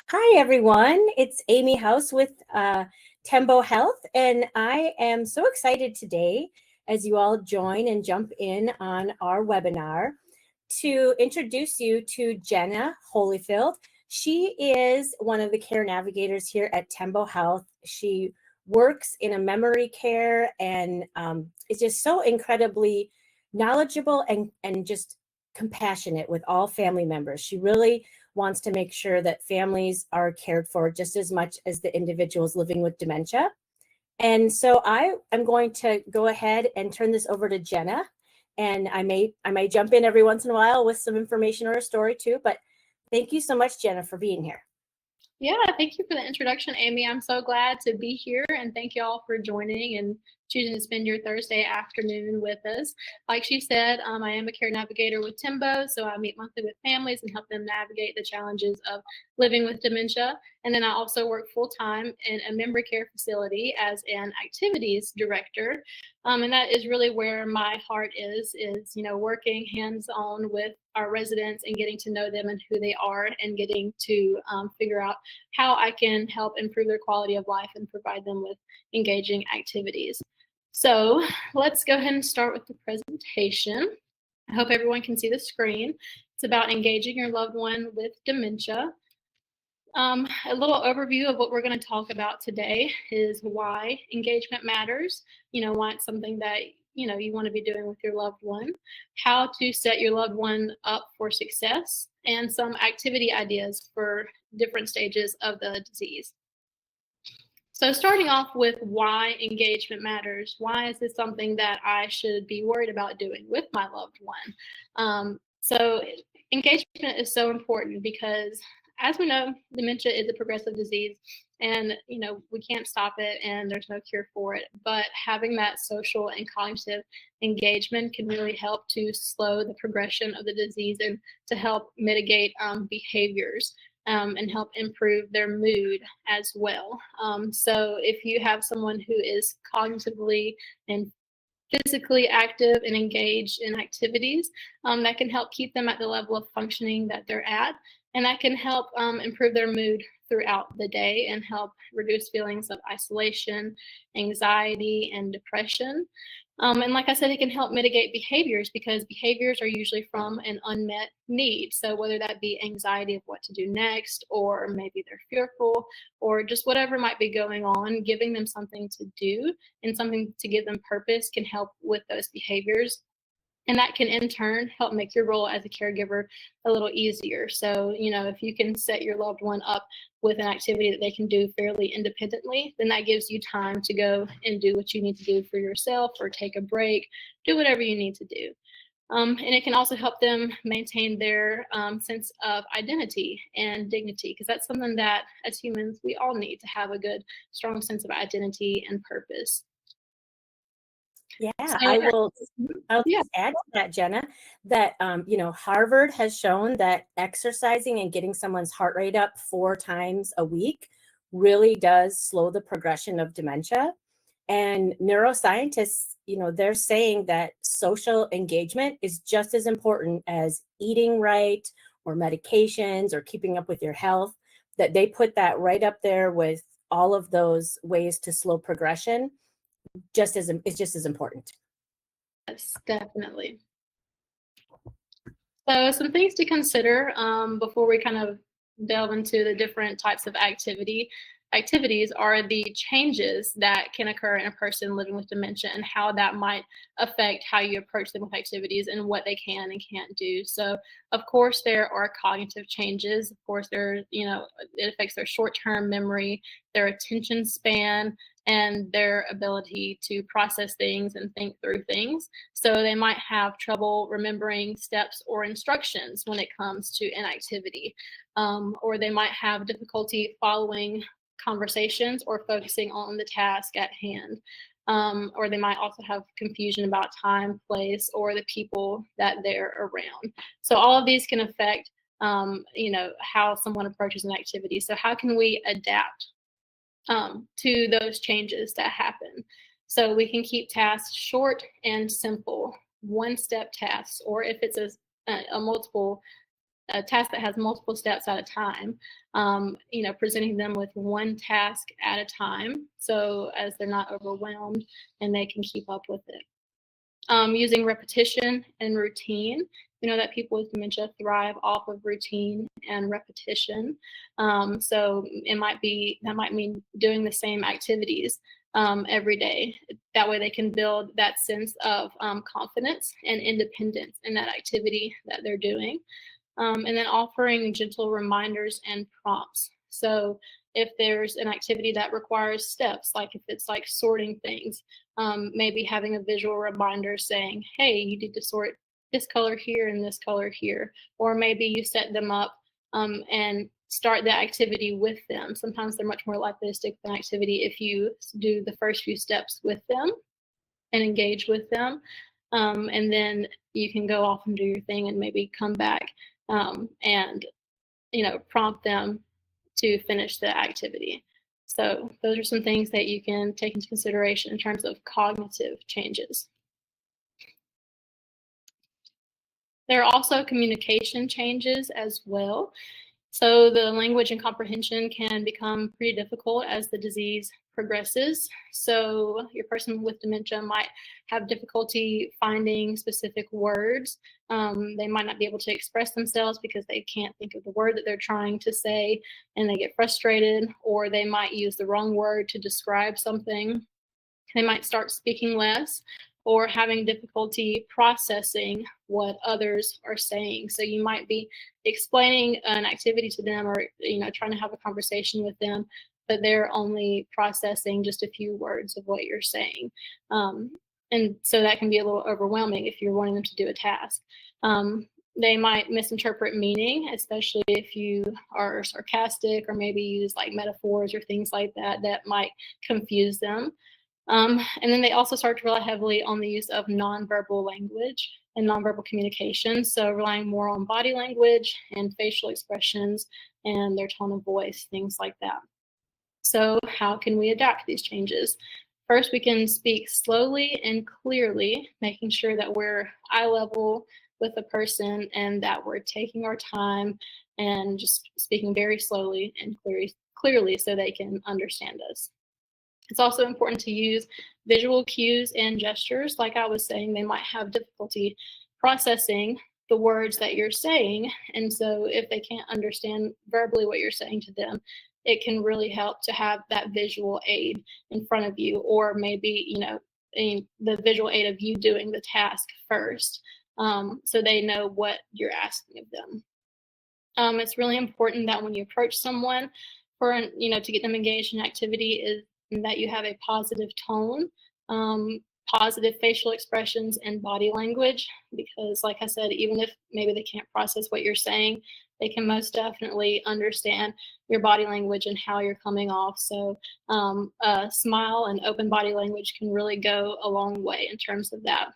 Hi, everyone. It's Amy House with Tembo Health, and I am so excited today as you all join and jump in on our webinar to introduce you to Jenna Holifield. She is one of the care navigators here at Tembo Health. She works in a memory care and is just so incredibly knowledgeable and just compassionate with all family members. She really wants to make sure that families are cared for just as much as the individuals living with dementia. And so I am going to go ahead and turn this over to Jenna. And I may jump in every once in a while with some information or a story too, but thank you so much, Jenna, for being here. Yeah, thank you for the introduction, Amy. I'm so glad to be here, and thank you all for joining and choosing to spend your Thursday afternoon with us. Like she said, I am a care navigator with Tembo, so I meet monthly with families and help them navigate the challenges of living with dementia. And then I also work full-time in a memory care facility as an activities director. And that is really where my heart is working hands-on with our residents and getting to know them and who they are, and getting to figure out how I can help improve their quality of life and provide them with engaging activities. So let's go ahead and start with the presentation. I hope everyone can see the screen. It's about engaging your loved one with dementia. A little overview of what we're going to talk about today is why engagement matters, why it's something that you want to be doing with your loved one, how to set your loved one up for success, and some activity ideas for different stages of the disease. So starting off with why engagement matters, why is this something that I should be worried about doing with my loved one? So engagement is so important because, as we know, dementia is a progressive disease, and we can't stop it and there's no cure for it, but having that social and cognitive engagement can really help to slow the progression of the disease and to help mitigate behaviors and help improve their mood as well. So if you have someone who is cognitively and physically active and engaged in activities, that can help keep them at the level of functioning that they're at, and that can help improve their mood throughout the day and help reduce feelings of isolation, anxiety, and depression. And like I said, it can help mitigate behaviors because behaviors are usually from an unmet need. So whether that be anxiety of what to do next, or maybe they're fearful, or just whatever might be going on, giving them something to do and something to give them purpose can help with those behaviors. And that can in turn help make your role as a caregiver a little easier. So, if you can set your loved one up with an activity that they can do fairly independently, then that gives you time to go and do what you need to do for yourself, or take a break, do whatever you need to do. And it can also help them maintain their sense of identity and dignity, because that's something that as humans, we all need to have a good, strong sense of identity and purpose. Yeah, So, I'll yeah. just add to that, Jenna, that Harvard has shown that exercising and getting someone's heart rate up 4 times a week really does slow the progression of dementia. And neuroscientists, they're saying that social engagement is just as important as eating right or medications or keeping up with your health, that they put that right up there with all of those ways to slow progression. It's just as important. Yes, definitely. So some things to consider before we kind of delve into the different types of activities are the changes that can occur in a person living with dementia, and how that might affect how you approach them with activities and what they can and can't do. So of course there are cognitive changes. Of course it affects their short-term memory, their attention span, and their ability to process things and think through things. So they might have trouble remembering steps or instructions when it comes to an activity, or they might have difficulty following conversations or focusing on the task at hand. Or they might also have confusion about time, place, or the people that they're around. So all of these can affect, how someone approaches an activity. So how can we adapt to those changes that happen? So we can keep tasks short and simple, one-step tasks, or if it's a multiple a task that has multiple steps at a time, presenting them with one task at a time, so as they're not overwhelmed and they can keep up with it. Using repetition and routine. We know that people with dementia thrive off of routine and repetition. So that might mean doing the same activities every day. That way they can build that sense of confidence and independence in that activity that they're doing. And then offering gentle reminders and prompts. So if there's an activity that requires steps, like if it's like sorting things, maybe having a visual reminder saying, hey, you need to sort this color here and this color here. Or maybe you set them up and start the activity with them. Sometimes they're much more likely to stick with an activity if you do the first few steps with them and engage with them. And then you can go off and do your thing and maybe come back and prompt them to finish the activity. So those are some things that you can take into consideration in terms of cognitive changes. There are also communication changes as well. So the language and comprehension can become pretty difficult as the disease progresses. So your person with dementia might have difficulty finding specific words. They might not be able to express themselves because they can't think of the word that they're trying to say, and they get frustrated, or they might use the wrong word to describe something. They might start speaking less or having difficulty processing what others are saying. So you might be explaining an activity to them or trying to have a conversation with them, but they're only processing just a few words of what you're saying. And so that can be a little overwhelming if you're wanting them to do a task. They might misinterpret meaning, especially if you are sarcastic or maybe use like metaphors or things like that that might confuse them. And then they also start to rely heavily on the use of nonverbal language and nonverbal communication. So relying more on body language and facial expressions and their tone of voice, things like that. So how can we adapt these changes? First, we can speak slowly and clearly, making sure that we're eye level with the person and that we're taking our time and just speaking very slowly and clearly so they can understand us. It's also important to use visual cues and gestures. Like I was saying, they might have difficulty processing the words that you're saying. And so if they can't understand verbally what you're saying to them, it can really help to have that visual aid in front of you, or maybe, the visual aid of you doing the task first, so they know what you're asking of them. It's really important that when you approach someone to get them engaged in activity is that you have a positive tone, positive facial expressions and body language, because like I said, even if maybe they can't process what you're saying, they can most definitely understand your body language and how you're coming off. So a smile and open body language can really go a long way in terms of that.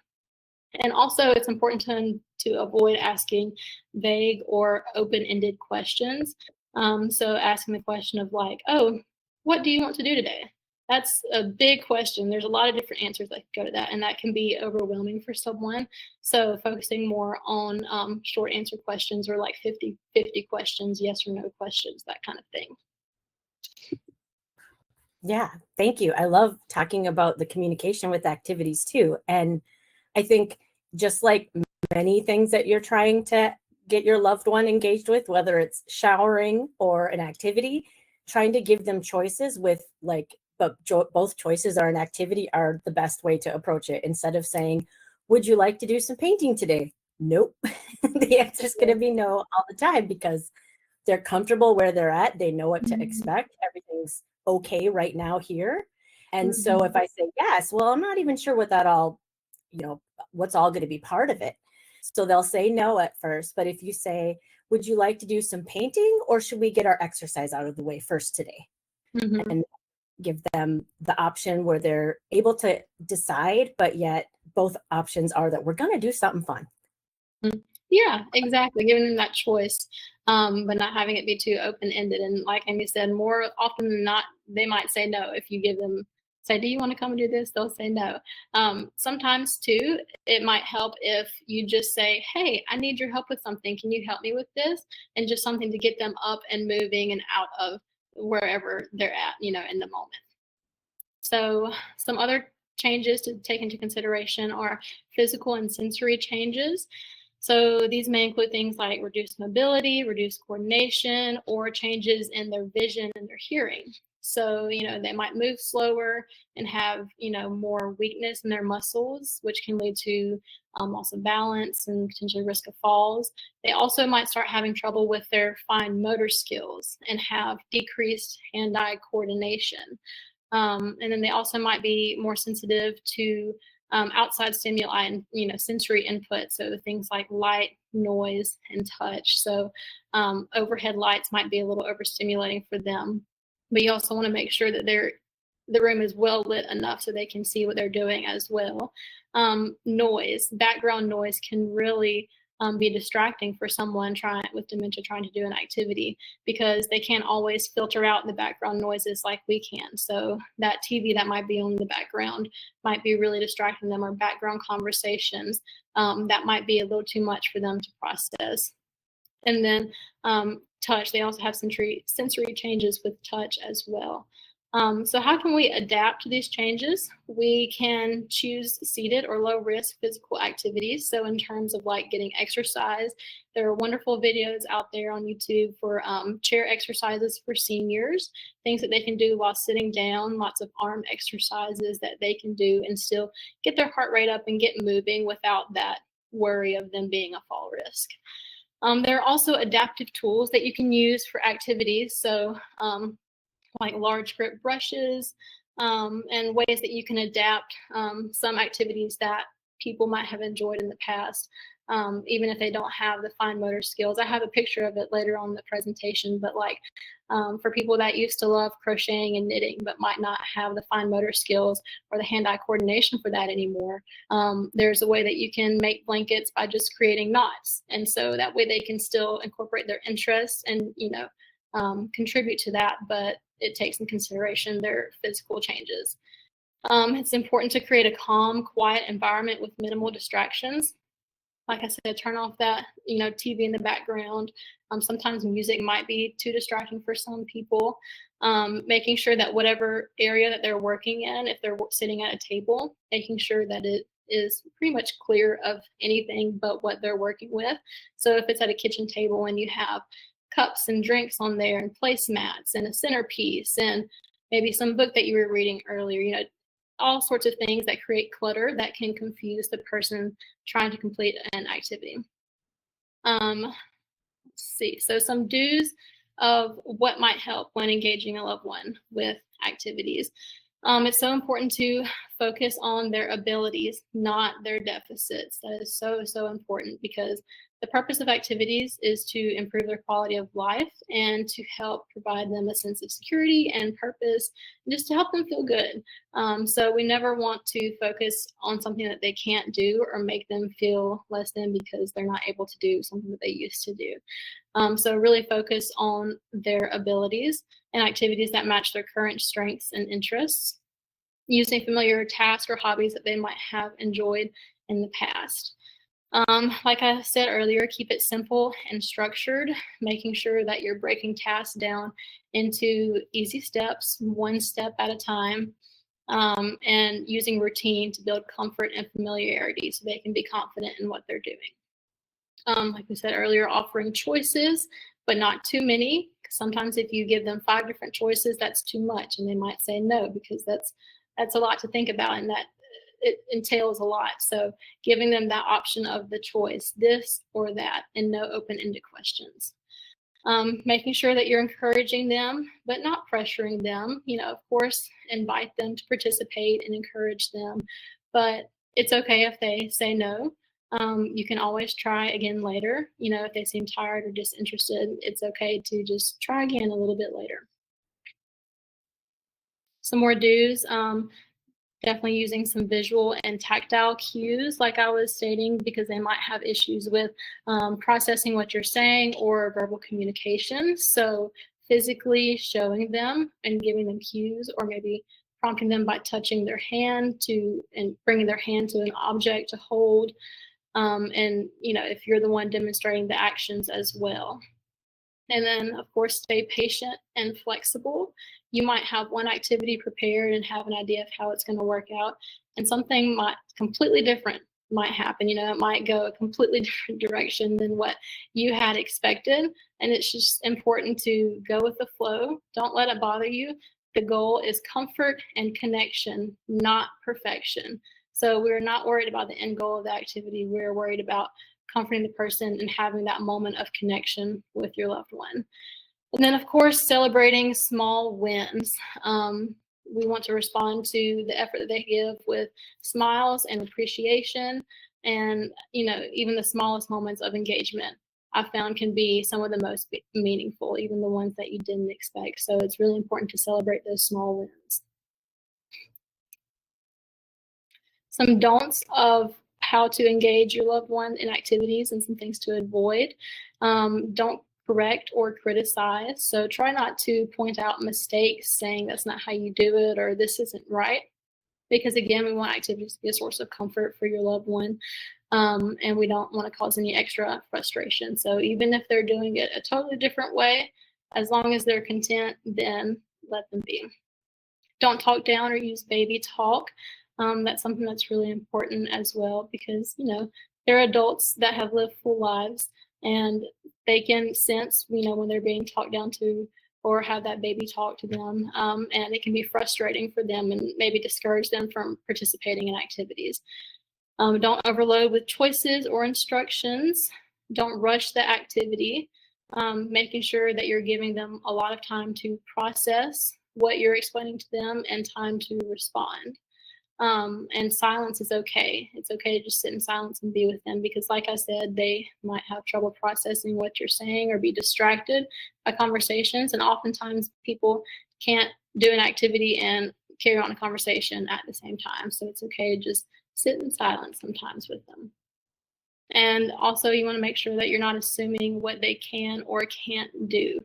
And also it's important to avoid asking vague or open-ended questions. So asking the question of like, oh, what do you want to do today? That's a big question. There's a lot of different answers that go to that, and that can be overwhelming for someone. So focusing more on short answer questions, or like 50-50 questions, yes or no questions, that kind of thing. Yeah, thank you. I love talking about the communication with activities too. And I think just like many things that you're trying to get your loved one engaged with, whether it's showering or an activity, trying to give them choices with both choices are an activity are the best way to approach it. Instead of saying, would you like to do some painting today? Nope. The answer is going to be no all the time because they're comfortable where they're at. They know what to expect. Everything's okay right now here. And so if I say yes, well, I'm not even sure what that all, what's all going to be part of it. So they'll say no at first. But if you say, would you like to do some painting, or should we get our exercise out of the way first today? And give them the option where they're able to decide, but yet both options are that we're going to do something fun. Yeah, exactly. Giving them that choice, but not having it be too open-ended. And like Amy said, more often than not, they might say no if you give them say, do you want to come and do this? They'll say no. Sometimes too, it might help if you just say, hey, I need your help with something. Can you help me with this? And just something to get them up and moving and out of wherever they're at, in the moment. So some other changes to take into consideration are physical and sensory changes. So these may include things like reduced mobility, reduced coordination, or changes in their vision and their hearing. So, they might move slower and have, more weakness in their muscles, which can lead to loss of balance and potentially risk of falls. They also might start having trouble with their fine motor skills and have decreased hand-eye coordination. And then they also might be more sensitive to outside stimuli and sensory input, so things like light, noise, and touch. So overhead lights might be a little overstimulating for them, but you also want to make sure that the room is well lit enough so they can see what they're doing as well. Background noise can really be distracting for someone with dementia trying to do an activity, because they can't always filter out the background noises like we can. So that TV that might be on the background might be really distracting them, or background conversations that might be a little too much for them to process. And then touch, they also have sensory changes with touch as well. So how can we adapt to these changes? We can choose seated or low risk physical activities. So in terms of like getting exercise, there are wonderful videos out there on YouTube for chair exercises for seniors, things that they can do while sitting down, lots of arm exercises that they can do and still get their heart rate up and get moving without that worry of them being a fall risk. There are also adaptive tools that you can use for activities. So like large grip brushes, and ways that you can adapt some activities that people might have enjoyed in the past, even if they don't have the fine motor skills. I have a picture of it later on in the presentation, but like for people that used to love crocheting and knitting but might not have the fine motor skills or the hand-eye coordination for that anymore, there's a way that you can make blankets by just creating knots. And so that way they can still incorporate their interests and, contribute to that, but it takes into consideration their physical changes. It's important to create a calm, quiet environment with minimal distractions. Like I said, turn off that, TV in the background. Sometimes music might be too distracting for some people. Making sure that whatever area that they're working in, if they're sitting at a table, making sure that it is pretty much clear of anything but what they're working with. So if it's at a kitchen table and you have cups and drinks on there and placemats and a centerpiece and maybe some book that you were reading earlier, all sorts of things that create clutter that can confuse the person trying to complete an activity. Let's see, so some do's of what might help when engaging a loved one with activities. It's so important to focus on their abilities, not their deficits. That is so, so important, because the purpose of activities is to improve their quality of life and to help provide them a sense of security and purpose, and just to help them feel good. So we never want to focus on something that they can't do or make them feel less than because they're not able to do something that they used to do. So really focus on their abilities and activities that match their current strengths and interests, using familiar tasks or hobbies that they might have enjoyed in the past. Like I said earlier, keep it simple and structured, making sure that you're breaking tasks down into easy steps, one step at a time, and using routine to build comfort and familiarity so they can be confident in what they're doing. Like we said earlier, offering choices, but not too many. Sometimes if you give them 5 different choices, that's too much, and they might say no, because that's a lot to think about, and that it entails a lot. So giving them that option of the choice, this or that, and no open-ended questions. Making sure that you're encouraging them, but not pressuring them. Of course, invite them to participate and encourage them, but it's okay if they say no. You can always try again later. If they seem tired or disinterested, it's okay to just try again a little bit later. Some more do's. Definitely using some visual and tactile cues, like I was stating, because they might have issues with processing what you're saying or verbal communication. So physically showing them and giving them cues, or maybe prompting them by touching their hand and bringing their hand to an object to hold. And, if you're the one demonstrating the actions as well. And then, of course, stay patient and flexible. You might have one activity prepared and have an idea of how it's going to work out, and something completely different might happen. It might go a completely different direction than what you had expected. And it's just important to go with the flow. Don't let it bother you. The goal is comfort and connection, not perfection. So we're not worried about the end goal of the activity. We're worried about comforting the person and having that moment of connection with your loved one. And then, of course, celebrating small wins. We want to respond to the effort that they give with smiles and appreciation. And, even the smallest moments of engagement I found can be some of the most meaningful, even the ones that you didn't expect. So it's really important to celebrate those small wins. Some don'ts of how to engage your loved one in activities and some things to avoid. Don't correct or criticize. So try not to point out mistakes, saying that's not how you do it or this isn't right. Because again, we want activities to be a source of comfort for your loved one. And we don't want to cause any extra frustration. So even if they're doing it a totally different way, as long as they're content, then let them be. Don't talk down or use baby talk. That's something that's really important as well, because they're adults that have lived full lives, and they can sense when they're being talked down to or have that baby talk to them, and it can be frustrating for them and maybe discourage them from participating in activities. Don't overload with choices or instructions. Don't rush the activity. Making sure that you're giving them a lot of time to process what you're explaining to them and time to respond. And silence is okay. It's okay to just sit in silence and be with them, because like I said, they might have trouble processing what you're saying or be distracted by conversations. And oftentimes people can't do an activity and carry on a conversation at the same time. So it's okay to just sit in silence sometimes with them. And also you want to make sure that you're not assuming what they can or can't do.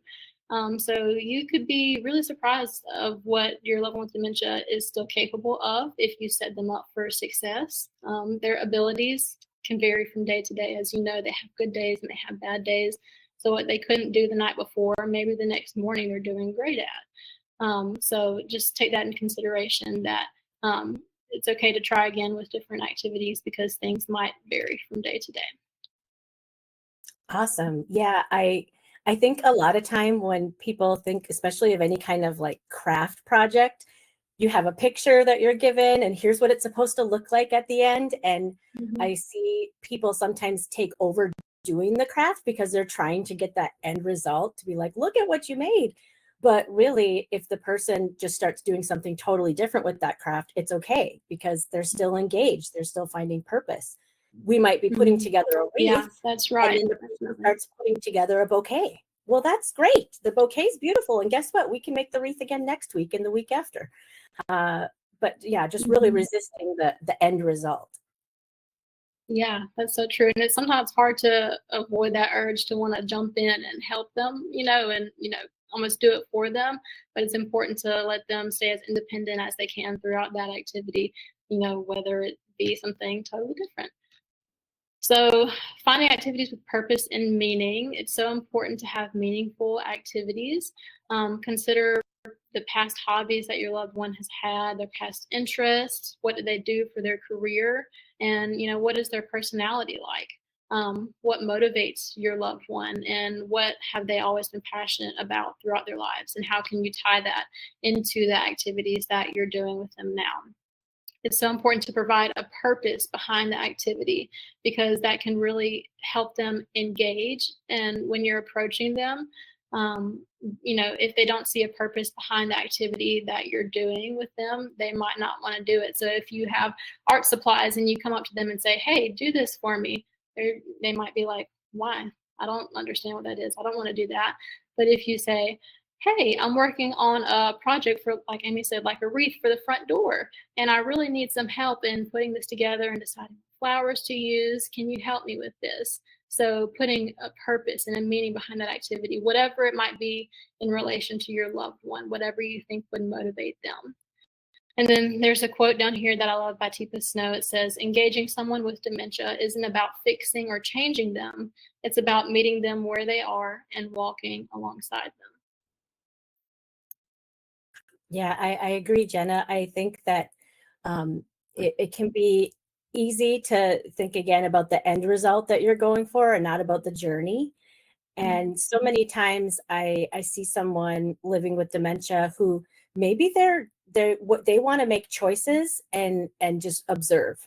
So you could be really surprised of what your loved one with dementia is still capable of if you set them up for success. Their abilities can vary from day to day. As you know, they have good days and they have bad days. So what they couldn't do the night before, maybe the next morning they're doing great at. So just take that into consideration, that it's okay to try again with different activities because things might vary from day to day. Awesome. Yeah, I think a lot of time when people think, especially of any kind of like craft project, you have a picture that you're given and here's what it's supposed to look like at the end. And I see people sometimes take over doing the craft because they're trying to get that end result to be like, look at what you made. But really, if the person just starts doing something totally different with that craft, it's okay, because they're still engaged. They're still finding purpose. We might be putting together a wreath. Yeah, that's right. And then the person starts putting together a bouquet. Well, that's great. The bouquet's beautiful. And guess what? We can make the wreath again next week and the week after. But yeah, just really resisting the end result. Yeah, that's so true. And it's sometimes hard to avoid that urge to want to jump in and help them, and, almost do it for them. But it's important to let them stay as independent as they can throughout that activity, whether it be something totally different. So finding activities with purpose and meaning, it's so important to have meaningful activities. Consider the past hobbies that your loved one has had, their past interests, what did they do for their career, and what is their personality like? What motivates your loved one, and what have they always been passionate about throughout their lives, and how can you tie that into the activities that you're doing with them now? It's so important to provide a purpose behind the activity, because that can really help them engage. And when you're approaching them, if they don't see a purpose behind the activity that you're doing with them, they might not want to do it. So if you have art supplies and you come up to them and say, hey, do this for me, they might be like, why? I don't understand what that is. I don't want to do that. But if you say, hey, I'm working on a project for, like Amy said, like a wreath for the front door, and I really need some help in putting this together and deciding flowers to use. Can you help me with this? So putting a purpose and a meaning behind that activity, whatever it might be in relation to your loved one, whatever you think would motivate them. And then there's a quote down here that I love by Teepa Snow. It says, engaging someone with dementia isn't about fixing or changing them. It's about meeting them where they are and walking alongside them. Yeah, I agree, Jenna. I think that it can be easy to think again about the end result that you're going for and not about the journey. And so many times I see someone living with dementia who maybe they want to make choices and just observe.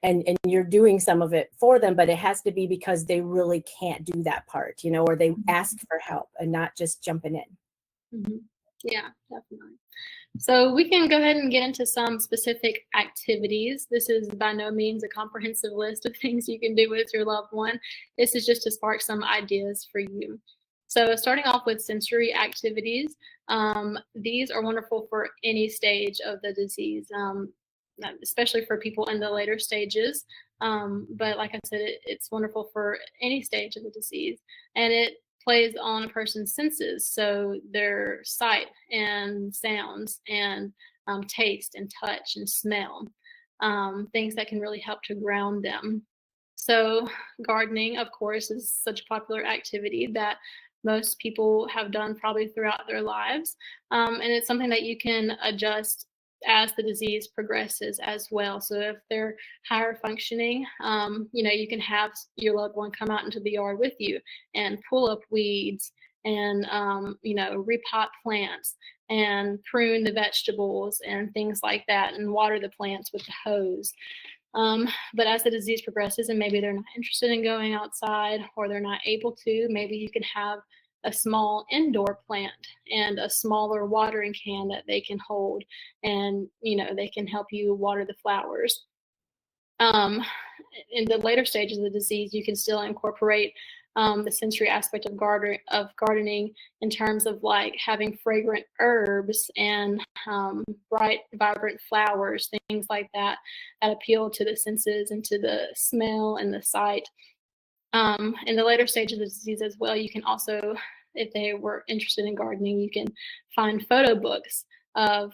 And you're doing some of it for them, but it has to be because they really can't do that part, or they ask for help and not just jumping in. Mm-hmm. Yeah, definitely. So we can go ahead and get into some specific activities. This is by no means a comprehensive list of things you can do with your loved one. This is just to spark some ideas for you. So starting off with sensory activities, these are wonderful for any stage of the disease, especially for people in the later stages. But like I said, it's wonderful for any stage of the disease. And it plays on a person's senses, so their sight and sounds and taste and touch and smell, things that can really help to ground them. So gardening, of course, is such a popular activity that most people have done probably throughout their lives, and it's something that you can adjust as the disease progresses as well. So if they're higher functioning, you can have your loved one come out into the yard with you and pull up weeds and, repot plants and prune the vegetables and things like that and water the plants with the hose. But as the disease progresses and maybe they're not interested in going outside or they're not able to, maybe you can have a small indoor plant and a smaller watering can that they can hold, and they can help you water the flowers. In the later stages of the disease, you can still incorporate the sensory aspect of gardening in terms of like having fragrant herbs and bright, vibrant flowers, things like that appeal to the senses and to the smell and the sight. In the later stage of the disease as well, you can also, if they were interested in gardening, you can find photo books of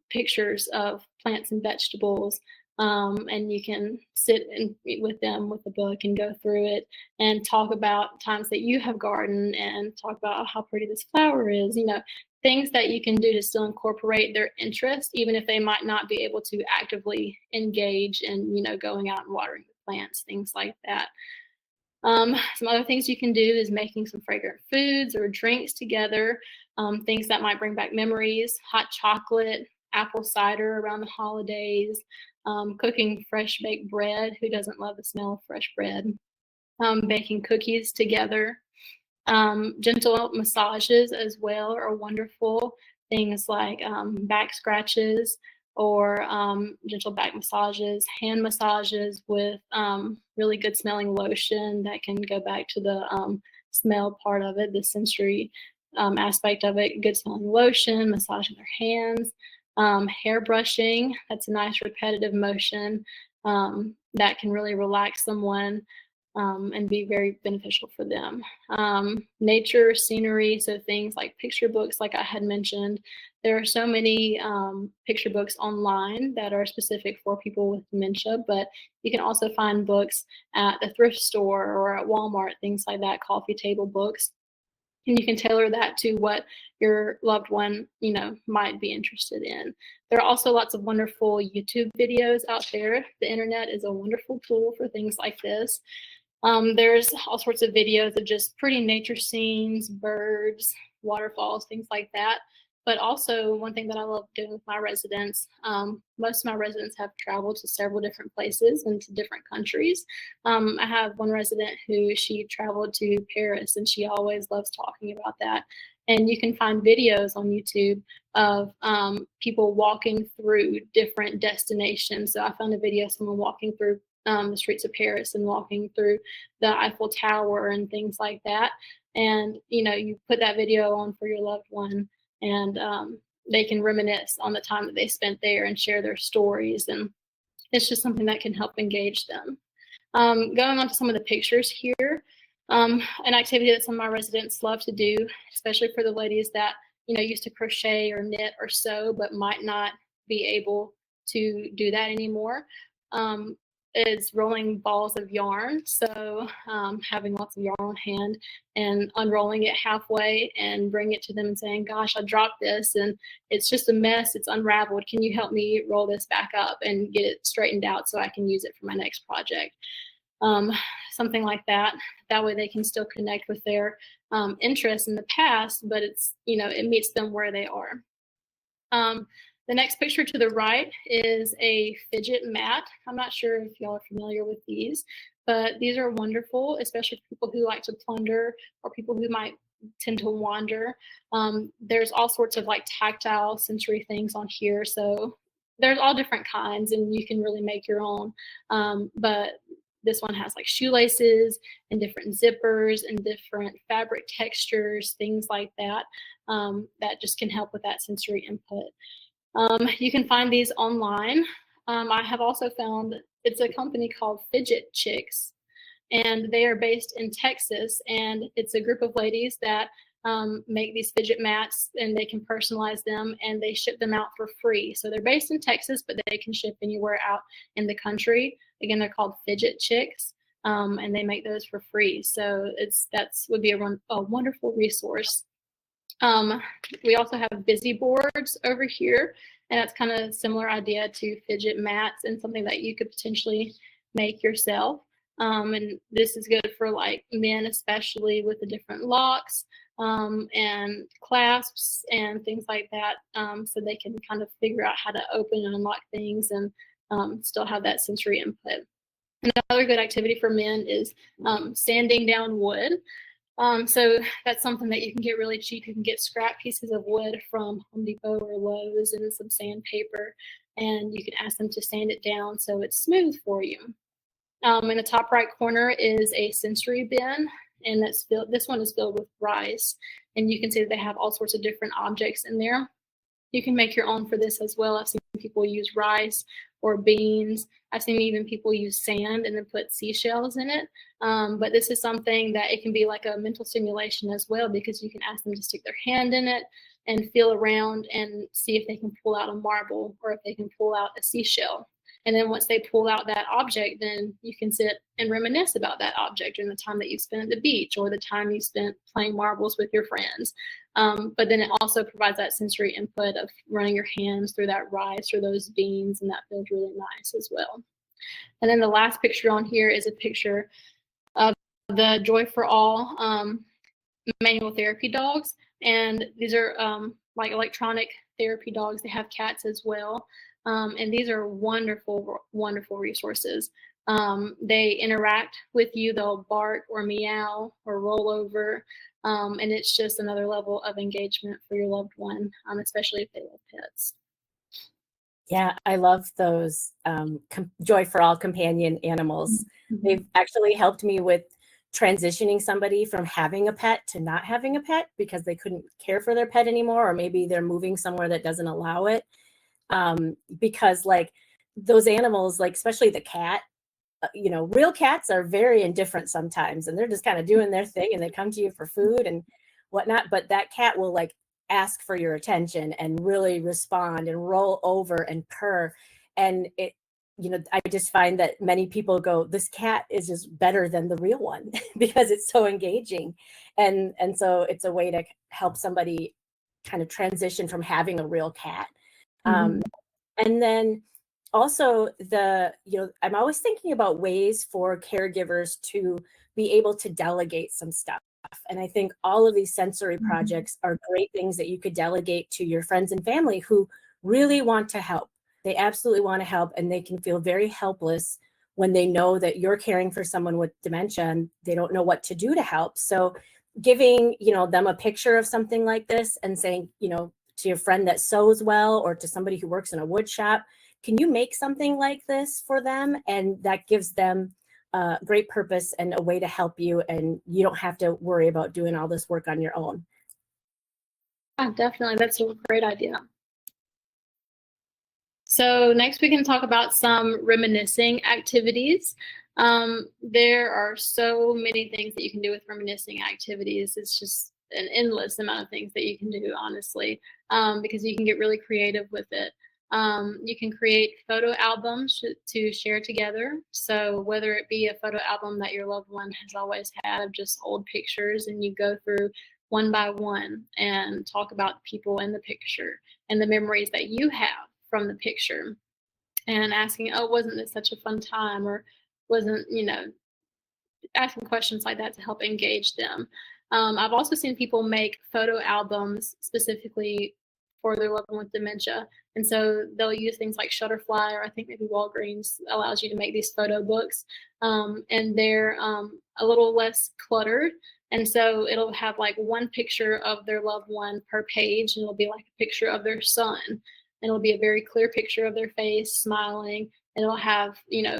pictures of plants and vegetables, and you can sit and meet with them with the book and go through it and talk about times that you have gardened and talk about how pretty this flower is, things that you can do to still incorporate their interest, even if they might not be able to actively engage in, going out and watering the plants, things like that. Some other things you can do is making some fragrant foods or drinks together, things that might bring back memories, hot chocolate, apple cider around the holidays, cooking fresh baked bread. Who doesn't love the smell of fresh bread? Baking cookies together. Gentle massages as well are wonderful. Things like back scratches or gentle back massages, hand massages with really good smelling lotion that can go back to the smell part of it, the sensory aspect of it. Good smelling lotion, massaging their hands, hair brushing. That's a nice repetitive motion that can really relax someone. And be very beneficial for them. Nature, scenery, so things like picture books, like I had mentioned. There are so many picture books online that are specific for people with dementia, but you can also find books at the thrift store or at Walmart, things like that, coffee table books. And you can tailor that to what your loved one, might be interested in. There are also lots of wonderful YouTube videos out there. The internet is a wonderful tool for things like this. There's all sorts of videos of just pretty nature scenes, birds, waterfalls, things like that. But also one thing that I love doing with my residents, most of my residents have traveled to several different places and to different countries. I have one resident who she traveled to Paris and she always loves talking about that. And you can find videos on YouTube of people walking through different destinations. So I found a video of someone walking through the streets of Paris and walking through the Eiffel Tower and things like that. And, you put that video on for your loved one and they can reminisce on the time that they spent there and share their stories. And it's just something that can help engage them. Going on to some of the pictures here, an activity that some of my residents love to do, especially for the ladies that, used to crochet or knit or sew, but might not be able to do that anymore, is rolling balls of yarn. So having lots of yarn on hand and unrolling it halfway and bring it to them and saying, gosh, I dropped this and it's just a mess, it's unraveled. Can you help me roll this back up and get it straightened out so I can use it for my next project? Something like that. That way they can still connect with their interests in the past, but it's, it meets them where they are. The next picture to the right is a fidget mat. I'm not sure if y'all are familiar with these, but these are wonderful, especially for people who like to plunder or people who might tend to wander. There's all sorts of like tactile sensory things on here. So there's all different kinds and you can really make your own. But this one has like shoelaces and different zippers and different fabric textures, things like that, that just can help with that sensory input. You can find these online. I have also found it's a company called Fidget Chicks, and they are based in Texas, and it's a group of ladies that make these fidget mats, and they can personalize them, and they ship them out for free. So they're based in Texas, but they can ship anywhere out in the country. Again, they're called Fidget Chicks, and they make those for free. So that's would be a wonderful resource. We also have busy boards over here, and that's kind of a similar idea to fidget mats and something that you could potentially make yourself. And this is good for like men, especially with the different locks and clasps and things like that, so they can kind of figure out how to open and unlock things and still have that sensory input. Another good activity for men is sanding down wood. So that's something that you can get really cheap. You can get scrap pieces of wood from Home Depot or Lowe's and some sandpaper, and you can ask them to sand it down so it's smooth for you. In the top right corner is a sensory bin, and this one is filled with rice, and you can see that they have all sorts of different objects in there. You can make your own for this as well. I've seen people use rice or beans. I've seen even people use sand and then put seashells in it. But this is something that it can be like a mental stimulation as well, because you can ask them to stick their hand in it and feel around and see if they can pull out a marble or if they can pull out a seashell. And then once they pull out that object, then you can sit and reminisce about that object during the time that you spent at the beach or the time you spent playing marbles with your friends. But then it also provides that sensory input of running your hands through that rice or those beans, and that feels really nice as well. And then the last picture on here is a picture of the Joy for All manual therapy dogs. And these are like electronic therapy dogs. They have cats as well. And these are wonderful, wonderful resources. They interact with you. They'll bark or meow or roll over. And it's just another level of engagement for your loved one, especially if they love pets. Yeah, I love those Joy for All companion animals. Mm-hmm. They've actually helped me with transitioning somebody from having a pet to not having a pet because they couldn't care for their pet anymore, or maybe they're moving somewhere that doesn't allow it. Because like those animals, like especially the cat, real cats are very indifferent sometimes, and they're just kind of doing their thing, and they come to you for food and whatnot. But that cat will like ask for your attention and really respond and roll over and purr. And it, I just find that many people go, this cat is just better than the real one because it's so engaging. And so it's a way to help somebody kind of transition from having a real cat. And then also I'm always thinking about ways for caregivers to be able to delegate some stuff. And I think all of these sensory projects are great things that you could delegate to your friends and family who really want to help. They absolutely want to help, and they can feel very helpless when they know that you're caring for someone with dementia and they don't know what to do to help. So giving, them a picture of something like this and saying, to your friend that sews well, or to somebody who works in a wood shop, can you make something like this for them? And that gives them great purpose and a way to help you, and you don't have to worry about doing all this work on your own. Yeah, definitely. That's a great idea. So next we can talk about some reminiscing activities. There are so many things that you can do with reminiscing activities. It's just an endless amount of things that you can do, honestly, because you can get really creative with it. You can create photo albums to share together. So whether it be a photo album that your loved one has always had of just old pictures, and you go through one by one and talk about people in the picture and the memories that you have from the picture, and asking, oh, wasn't this such a fun time? Or wasn't, asking questions like that to help engage them. I've also seen people make photo albums specifically for their loved one with dementia. And so they'll use things like Shutterfly, or I think maybe Walgreens allows you to make these photo books. And they're a little less cluttered. And so it'll have like one picture of their loved one per page, and it'll be like a picture of their son. And it'll be a very clear picture of their face, smiling, and it'll have,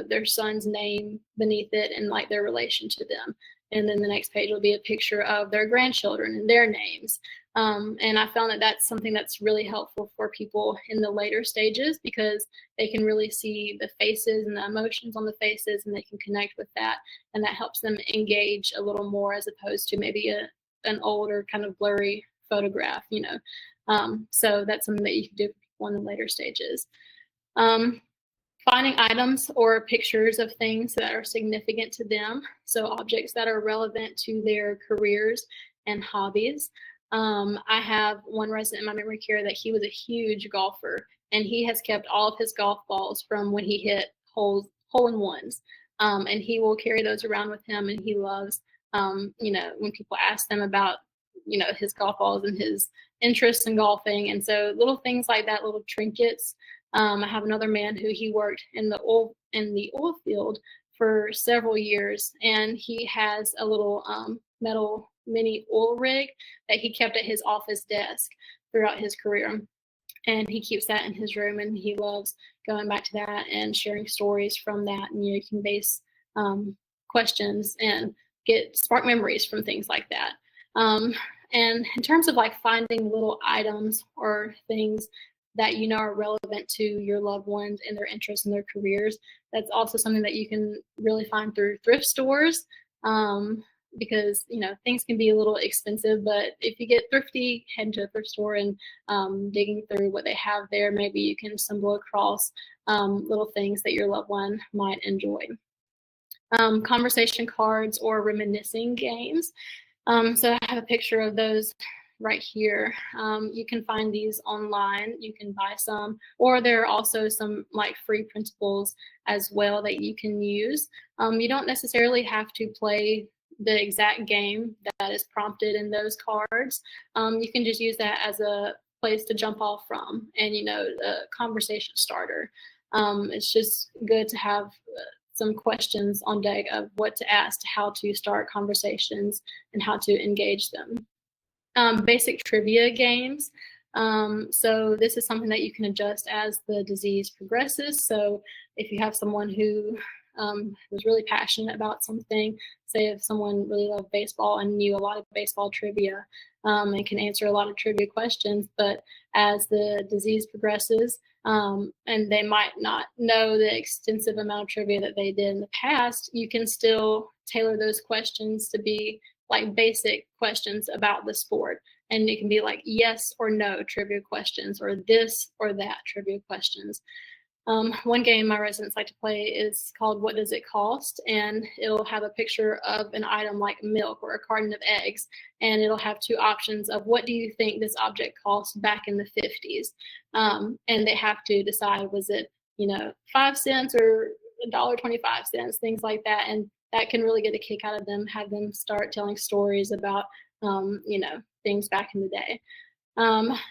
their son's name beneath it and like their relation to them. And then the next page will be a picture of their grandchildren and their names. And I found that that's something that's really helpful for people in the later stages, because they can really see the faces and the emotions on the faces, and they can connect with that. And that helps them engage a little more, as opposed to maybe an older kind of blurry photograph, So that's something that you can do for people in the later stages. Finding items or pictures of things that are significant to them, so objects that are relevant to their careers and hobbies. I have one resident in my memory care that he was a huge golfer, and he has kept all of his golf balls from when he hit hole-in-ones, and he will carry those around with him. And he loves, when people ask them about, his golf balls and his interests in golfing. And so little things like that, little trinkets. I have another man who he worked in the oil field for several years, and he has a little metal mini oil rig that he kept at his office desk throughout his career. And he keeps that in his room, and he loves going back to that and sharing stories from that. And you can base questions and get spark memories from things like that. And in terms of like finding little items or things that are relevant to your loved ones and their interests and their careers, that's also something that you can really find through thrift stores, because things can be a little expensive. But if you get thrifty, head to a thrift store and digging through what they have there, maybe you can stumble across little things that your loved one might enjoy. Conversation cards or reminiscing games. So I have a picture of those right here. You can find these online. You can buy some, or there are also some like free printables as well that you can use. You don't necessarily have to play the exact game that is prompted in those cards. You can just use that as a place to jump off from, and a conversation starter. It's just good to have some questions on deck of what to ask, how to start conversations, and how to engage them. Basic trivia games. So this is something that you can adjust as the disease progresses. So if you have someone who was really passionate about something, say if someone really loved baseball and knew a lot of baseball trivia, and can answer a lot of trivia questions, but as the disease progresses, and they might not know the extensive amount of trivia that they did in the past, you can still tailor those questions to be like basic questions about the sport. And it can be like yes or no trivia questions, or this or that trivia questions. One game my residents like to play is called What Does It Cost? And it'll have a picture of an item like milk or a carton of eggs. And it'll have two options of what do you think this object cost back in the 50s? And they have to decide, was it, 5 cents or $1.25, things like that. And that can really get a kick out of them, have them start telling stories about, things back in the day.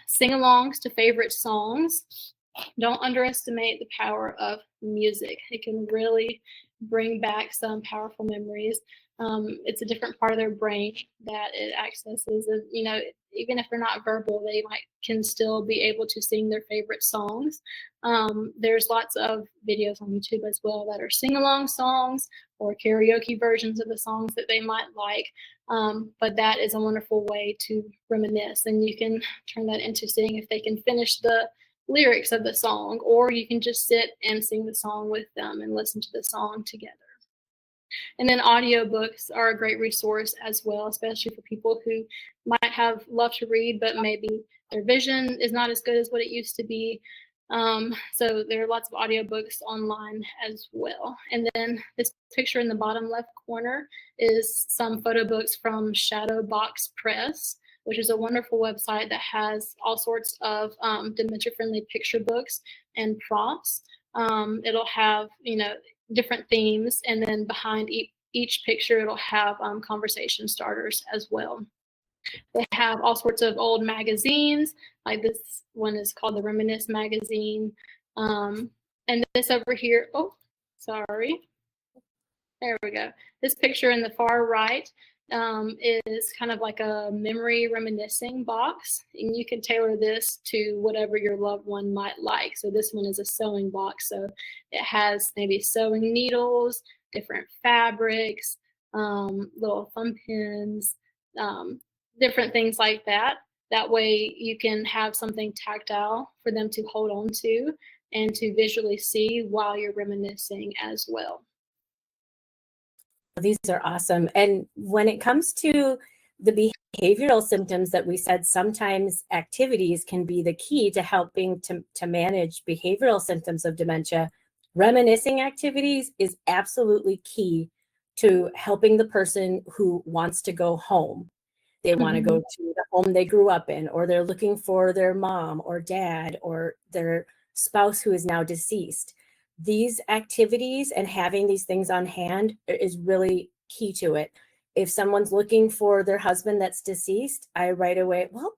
Sing-alongs to favorite songs. Don't underestimate the power of music. It can really bring back some powerful memories. It's a different part of their brain that it accesses. And, even if they're not verbal, they can still be able to sing their favorite songs. There's lots of videos on YouTube as well that are sing-along songs or karaoke versions of the songs that they might like. But that is a wonderful way to reminisce, and you can turn that into seeing if they can finish the lyrics of the song, or you can just sit and sing the song with them and listen to the song together. And then audiobooks are a great resource as well, especially for people who might have loved to read, but maybe their vision is not as good as what it used to be. So there are lots of audiobooks online as well. And then this picture in the bottom left corner is some photo books from Shadowbox Press, which is a wonderful website that has all sorts of dementia-friendly picture books and prompts. It'll have, different themes, and then behind each picture, it'll have conversation starters as well. They have all sorts of old magazines, like this one is called the Reminisce magazine. And this over here, oh, sorry. There we go. This picture in the far right is kind of like a memory reminiscing box, and you can tailor this to whatever your loved one might like. So this one is a sewing box, so it has maybe sewing needles, different fabrics, little thumb pins, different things like that. That way you can have something tactile for them to hold on to and to visually see while you're reminiscing as well. These are awesome. And when it comes to the behavioral symptoms that we said, sometimes activities can be the key to helping to manage behavioral symptoms of dementia. Reminiscing activities is absolutely key to helping the person who wants to go home. They want to go to the home they grew up in, or they're looking for their mom or dad or their spouse who is now deceased. These activities and having these things on hand is really key to it. If someone's looking for their husband that's deceased, I right away, well,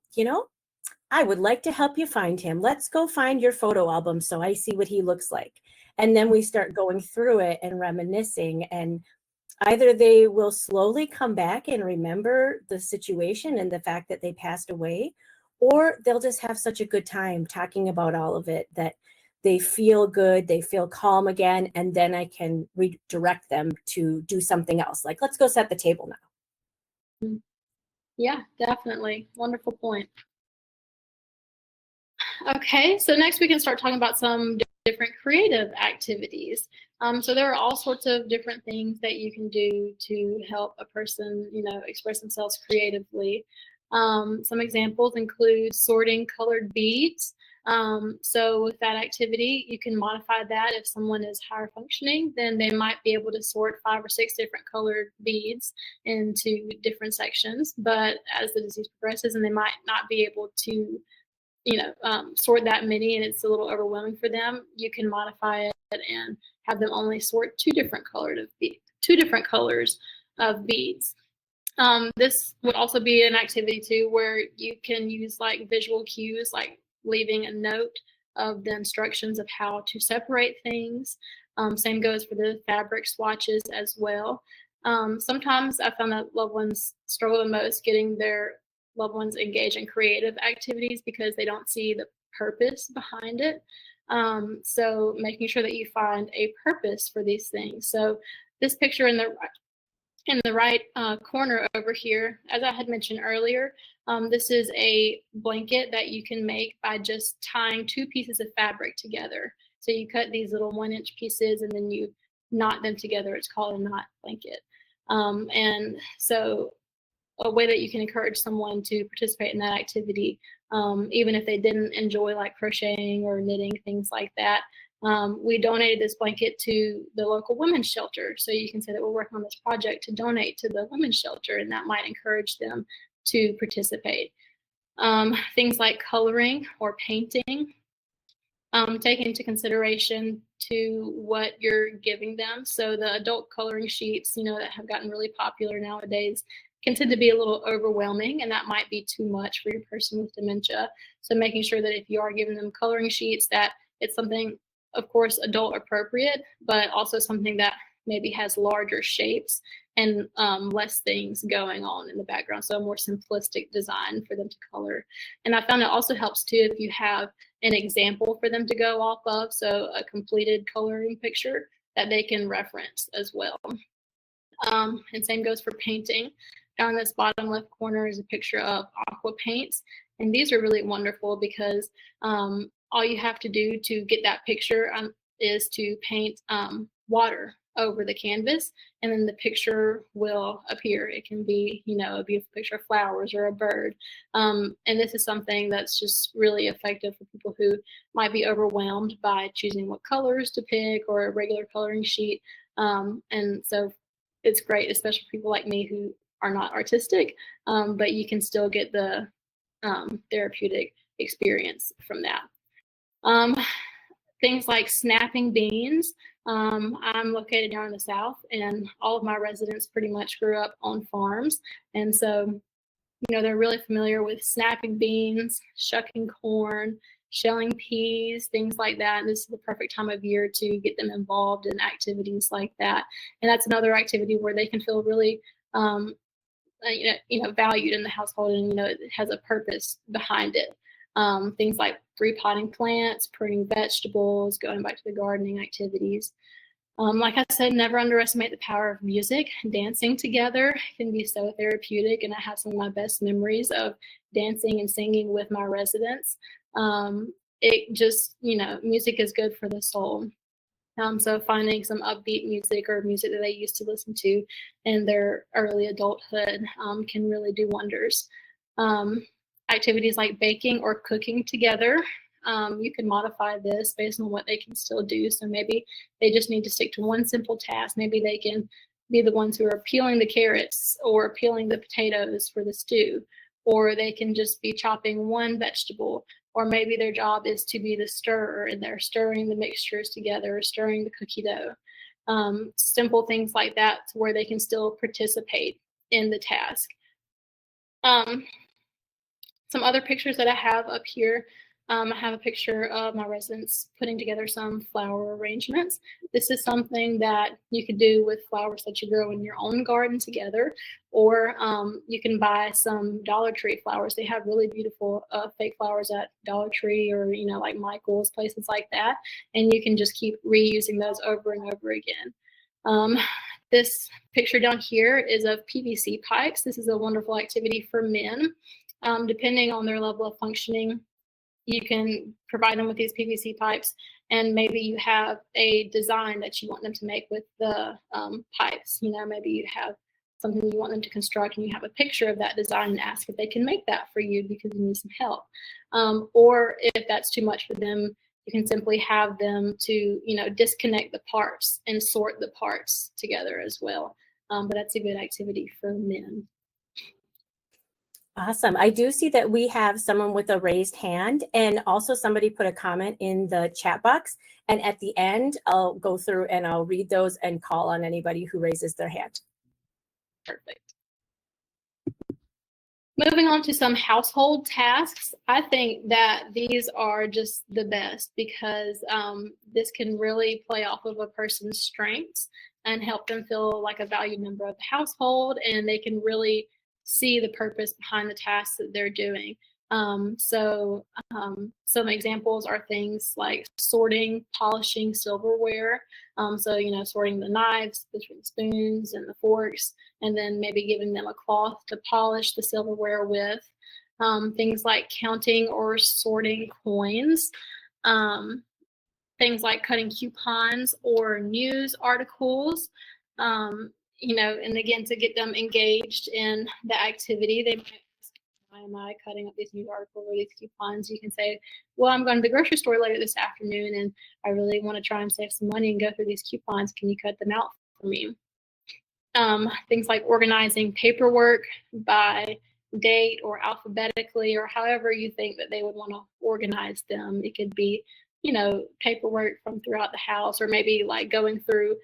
I would like to help you find him. Let's go find your photo album so I see what he looks like. And then we start going through it and reminiscing, and either they will slowly come back and remember the situation and the fact that they passed away, or they'll just have such a good time talking about all of it that they feel good, they feel calm again, and then I can redirect them to do something else. Like, let's go set the table now. Yeah, definitely. Wonderful point. Okay, so next we can start talking about some different creative activities. So there are all sorts of different things that you can do to help a person, express themselves creatively. Some examples include sorting colored beads. So with that activity, you can modify that. If someone is higher functioning, then they might be able to sort 5 or 6 different colored beads into different sections. But as the disease progresses, and they might not be able to sort that many, and it's a little overwhelming for them, you can modify it and have them only sort 2 different colors of beads. This would also be an activity too where you can use like visual cues, like leaving a note of the instructions of how to separate things. Same goes for the fabric swatches as well. Sometimes I found that loved ones struggle the most getting their loved ones engage in creative activities because they don't see the purpose behind it. So making sure that you find a purpose for these things. So this picture in the right corner over here, as I had mentioned earlier, this is a blanket that you can make by just tying 2 pieces of fabric together. So you cut these little 1-inch pieces and then you knot them together. It's called a knot blanket. And so a way that you can encourage someone to participate in that activity, even if they didn't enjoy like crocheting or knitting, things like that. We donated this blanket to the local women's shelter. So you can say that we're working on this project to donate to the women's shelter, and that might encourage them to participate. Things like coloring or painting, take into consideration to what you're giving them. So the adult coloring sheets, that have gotten really popular nowadays can tend to be a little overwhelming, and that might be too much for your person with dementia. So making sure that if you are giving them coloring sheets, that it's something, of course, adult appropriate, but also something that maybe has larger shapes and less things going on in the background. So a more simplistic design for them to color. And I found it also helps too if you have an example for them to go off of, so a completed coloring picture that they can reference as well. And same goes for painting. Down in this bottom left corner is a picture of aqua paints. And these are really wonderful because all you have to do to get that picture is to paint water over the canvas, and then the picture will appear. It can be, a beautiful picture of flowers or a bird. And this is something that's just really effective for people who might be overwhelmed by choosing what colors to pick or a regular coloring sheet. And so it's great, especially for people like me who are not artistic, but you can still get the therapeutic experience from that. Things like snapping beans. I'm located down in the South, and all of my residents pretty much grew up on farms. And so, they're really familiar with snapping beans, shucking corn, shelling peas, things like that. And this is the perfect time of year to get them involved in activities like that. And that's another activity where they can feel really valued in the household, and it has a purpose behind it. Things like repotting plants, pruning vegetables, going back to the gardening activities. Like I said, never underestimate the power of music. Dancing together can be so therapeutic, and I have some of my best memories of dancing and singing with my residents. It just, music is good for the soul. So finding some upbeat music or music that they used to listen to in their early adulthood can really do wonders. Activities like baking or cooking together, you can modify this based on what they can still do. So maybe they just need to stick to one simple task. Maybe they can be the ones who are peeling the carrots or peeling the potatoes for the stew, or they can just be chopping one vegetable. Or maybe their job is to be the stirrer, and they're stirring the mixtures together, stirring the cookie dough. Simple things like that where they can still participate in the task. Some other pictures that I have up here. I have a picture of my residents putting together some flower arrangements. This is something that you could do with flowers that you grow in your own garden together, or you can buy some Dollar Tree flowers. They have really beautiful fake flowers at Dollar Tree, or like Michael's, places like that, and you can just keep reusing those over and over again. This picture down here is of PVC pipes. This is a wonderful activity for men. Depending on their level of functioning, you can provide them with these PVC pipes, and maybe you have a design that you want them to make with the pipes. Maybe you have something you want them to construct, and you have a picture of that design and ask if they can make that for you because you need some help. Or if that's too much for them, you can simply have them to, disconnect the parts and sort the parts together as well. But that's a good activity for men. Awesome. I do see that we have someone with a raised hand, and also somebody put a comment in the chat box. And at the end, I'll go through and I'll read those and call on anybody who raises their hand. Perfect. Moving on to some household tasks, I think that these are just the best because this can really play off of a person's strengths and help them feel like a valued member of the household, and they can really see the purpose behind the tasks that they're doing. Some examples are things like sorting, polishing silverware. Sorting the knives between the spoons and the forks, and then maybe giving them a cloth to polish the silverware with. Things like counting or sorting coins. Things like cutting coupons or news articles. And again, to get them engaged in the activity, they might ask, why am I cutting up these news articles or these coupons? You can say, well, I'm going to the grocery store later this afternoon, and I really want to try and save some money and go through these coupons. Can you cut them out for me? Things like organizing paperwork by date or alphabetically, or however you think that they would want to organize them. It could be, paperwork from throughout the house, or maybe like going through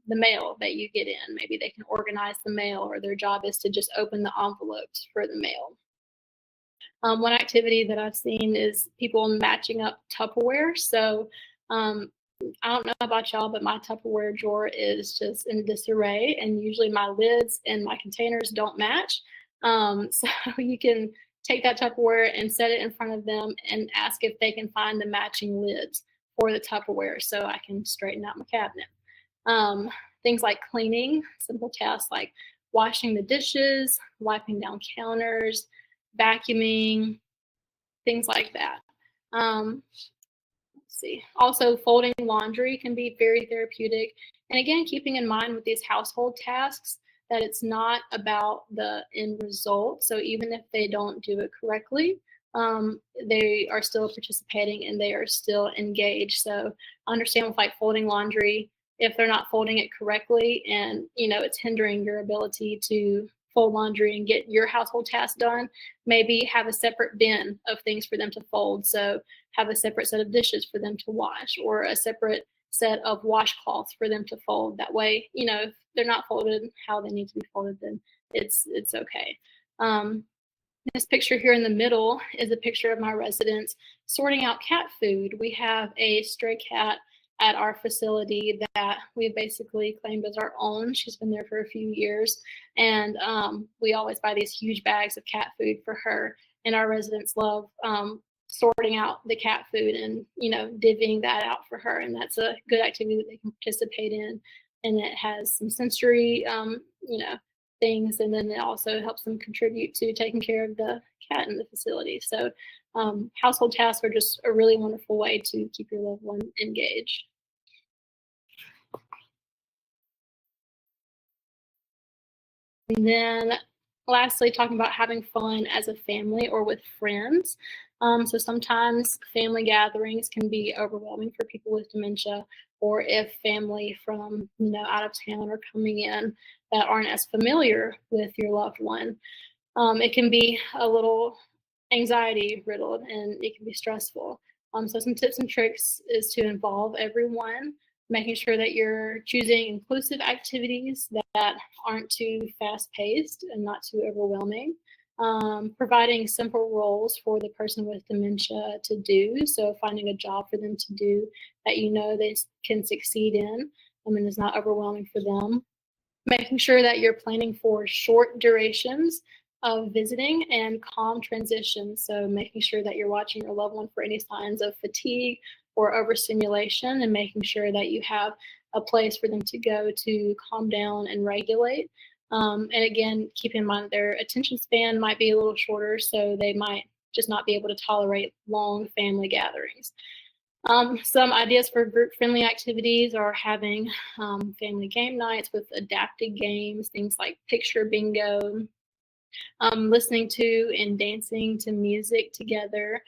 the mail that you get in. Maybe they can organize the mail, or their job is to just open the envelopes for the mail. One activity that I've seen is people matching up Tupperware. So I don't know about y'all, but my Tupperware drawer is just in disarray, and usually my lids and my containers don't match. So you can take that Tupperware and set it in front of them and ask if they can find the matching lids for the Tupperware so I can straighten out my cabinet. Things like cleaning, simple tasks like washing the dishes, wiping down counters, vacuuming, things like that. see. Also, folding laundry can be very therapeutic. And again, keeping in mind with these household tasks that it's not about the end result. So even if they don't do it correctly, they are still participating and they are still engaged. So understand with like folding laundry, if they're not folding it correctly and it's hindering your ability to fold laundry and get your household tasks done, maybe have a separate bin of things for them to fold. So have a separate set of dishes for them to wash or a separate set of washcloths for them to fold. That way, if they're not folded how they need to be folded, then it's okay. This picture here in the middle is a picture of my residents sorting out cat food. We have a stray cat at our facility that we basically claimed as our own. She's been there for a few years, and we always buy these huge bags of cat food for her. And our residents love sorting out the cat food and divvying that out for her. And that's a good activity that they can participate in, and it has some sensory things, and then it also helps them contribute to taking care of the cat in the facility. So household tasks are just a really wonderful way to keep your loved one engaged. And then lastly, talking about having fun as a family or with friends. So sometimes family gatherings can be overwhelming for people with dementia, or if family from out of town are coming in that aren't as familiar with your loved one. It can be a little anxiety riddled and it can be stressful. So some tips and tricks is to involve everyone, making sure that you're choosing inclusive activities that aren't too fast paced and not too overwhelming. Providing simple roles for the person with dementia to do. So finding a job for them to do that they can succeed in and is not overwhelming for them. Making sure that you're planning for short durations of visiting and calm transitions. So making sure that you're watching your loved one for any signs of fatigue or overstimulation, and making sure that you have a place for them to go to calm down and regulate. And again, keep in mind their attention span might be a little shorter, so they might just not be able to tolerate long family gatherings. Some ideas for group-friendly activities are having family game nights with adapted games, things like picture bingo, listening to and dancing to music together,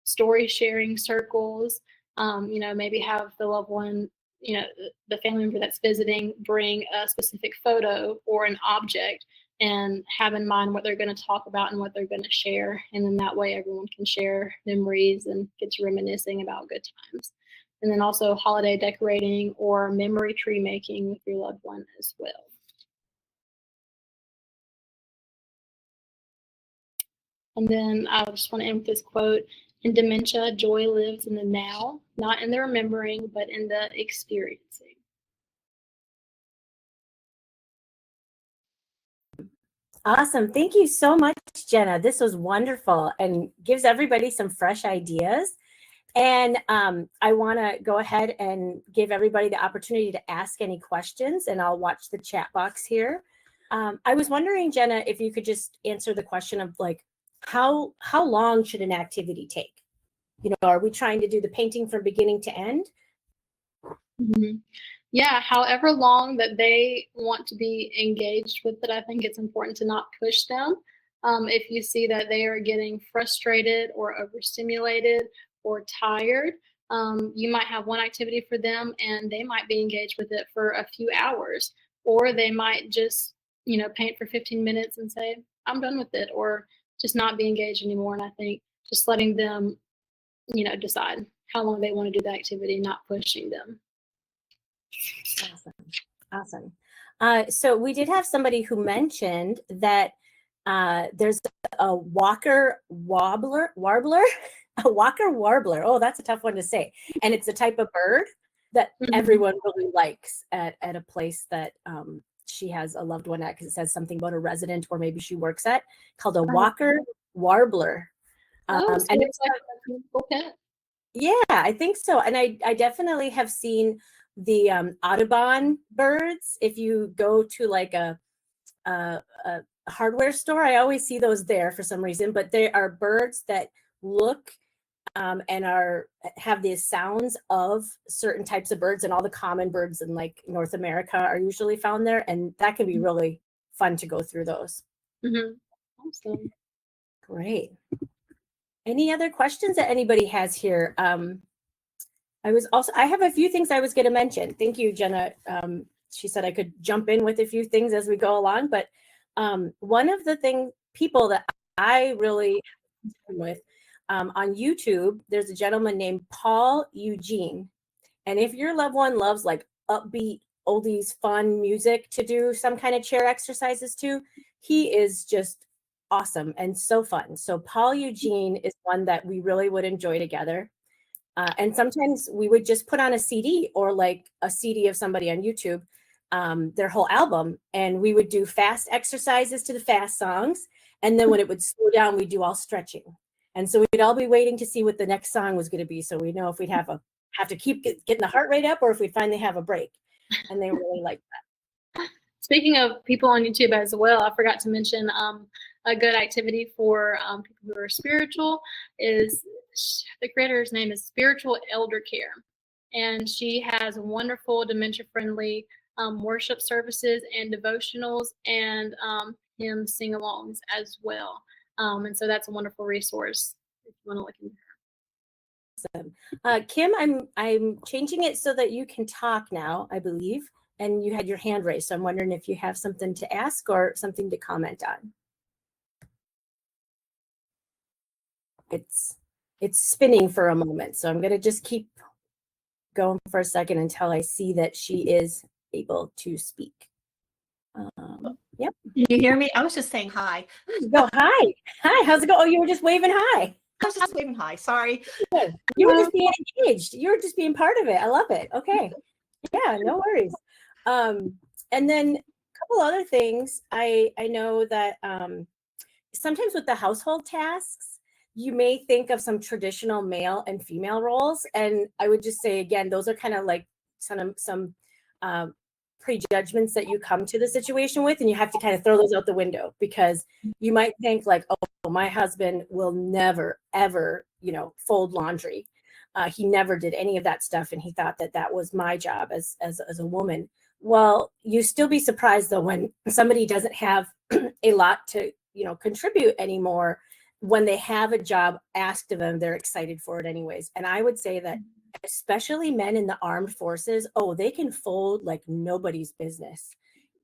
story sharing circles, maybe have the loved one, the family member that's visiting bring a specific photo or an object and have in mind what they're going to talk about and what they're going to share. And then that way everyone can share memories and get to reminiscing about good times. And then also holiday decorating or memory tree making with your loved one as well. And then I just want to end with this quote: in dementia, joy lives in the now, not in the remembering, but in the experiencing. Awesome. Thank you so much, Jenna. This was wonderful and gives everybody some fresh ideas. And I want to go ahead and give everybody the opportunity to ask any questions, and I'll watch the chat box here. I was wondering, Jenna, if you could just answer the question of like, how long should an activity take? Are we trying to do the painting from beginning to end? Mm-hmm. Yeah, however long that they want to be engaged with it, I think it's important to not push them. If you see that they are getting frustrated or overstimulated or tired, you might have one activity for them and they might be engaged with it for a few hours, or they might just, paint for 15 minutes and say, I'm done with it, or just not be engaged anymore. And I think just letting them, decide how long they want to do the activity, not pushing them. Awesome. So we did have somebody who mentioned that there's a warbler. A Walker warbler. Oh, that's a tough one to say. And it's a type of bird that everyone really likes at a place that she has a loved one at, because it says something about a resident or maybe she works at, called a Walker warbler. So and it's like a beautiful pet. Yeah, I think so. And I definitely have seen the Audubon birds. If you go to like a hardware store, I always see those there for some reason, but they are birds that look and have the sounds of certain types of birds, and all the common birds in like North America are usually found there, and that can be really fun to go through those. Awesome. Great. Any other questions that anybody has here? I have a few things I was going to mention. Thank you, Jenna. She said I could jump in with a few things as we go along, but one of the people that I really with on YouTube, there's a gentleman named Paul Eugene. And if your loved one loves like upbeat, oldies, fun music to do some kind of chair exercises to, he is just awesome and so fun. So Paul Eugene is one that we really would enjoy together. And sometimes we would just put on a CD or like a CD of somebody on YouTube, their whole album, and we would do fast exercises to the fast songs. And then when it would slow down, we'd do all stretching. And so we'd all be waiting to see what the next song was going to be. So we know if we'd have to keep getting the heart rate up or if we'd finally have a break. And they really liked that. Speaking of people on YouTube as well, I forgot to mention a good activity for people who are spiritual is the creator's name is Spiritual Elder Care. And she has wonderful dementia-friendly worship services and devotionals and hymn sing-alongs as well. And so that's a wonderful resource if you want to look into Awesome. Kim, I'm changing it so that you can talk now, I believe. And you had your hand raised. So I'm wondering if you have something to ask or something to comment on. It's spinning for a moment. So I'm going to just keep going for a second until I see that she is able to speak. Yep. Can you hear me? I was just saying hi. Go, hi. Hi. How's it going? Oh, you were just waving hi. I was just waving hi. Sorry. Good. You were just being engaged. You were just being part of it. I love it. Okay. Yeah, no worries. And then a couple other things. I know that sometimes with the household tasks, you may think of some traditional male and female roles. And I would just say, again, those are kind of like some prejudgments that you come to the situation with, and you have to kind of throw those out the window, because you might think like, oh, my husband will never, ever, fold laundry. He never did any of that stuff. And he thought that was my job as a woman. Well, you still be surprised though, when somebody doesn't have a lot to, contribute anymore. When they have a job asked of them, they're excited for it anyways. And I would say that especially men in the armed forces, they can fold like nobody's business,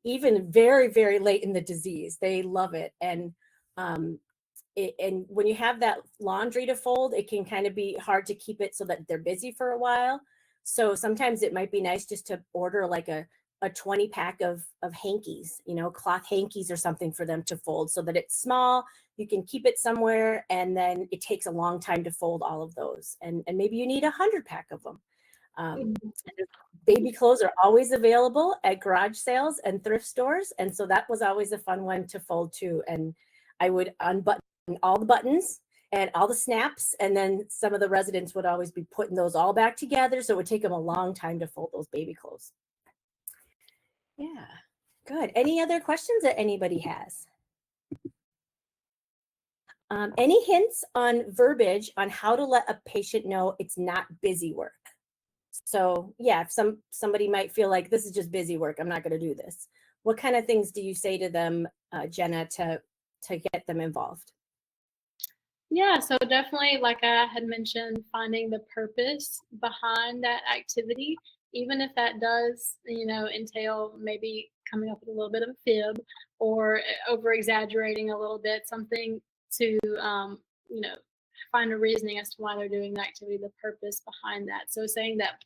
even very, very late in the disease. They love it. And and when you have that laundry to fold, it can kind of be hard to keep it so that they're busy for a while. So sometimes it might be nice just to order like a 20 pack of hankies, cloth hankies or something for them to fold, so that it's small, you can keep it somewhere, and then it takes a long time to fold all of those. And maybe you need 100 pack of them. Baby clothes are always available at garage sales and thrift stores. And so that was always a fun one to fold too. And I would unbutton all the buttons and all the snaps. And then some of the residents would always be putting those all back together. So it would take them a long time to fold those baby clothes. Yeah, good. Any other questions that anybody has? Any hints on verbiage on how to let a patient know it's not busy work? So yeah, if somebody might feel like this is just busy work, I'm not going to do this. What kind of things do you say to them, Jenna, to get them involved? Yeah, so definitely, like I had mentioned, finding the purpose behind that activity, even if that does, entail maybe coming up with a little bit of a fib or over exaggerating a little bit, something to, find a reasoning as to why they're doing the activity, the purpose behind that. So saying that,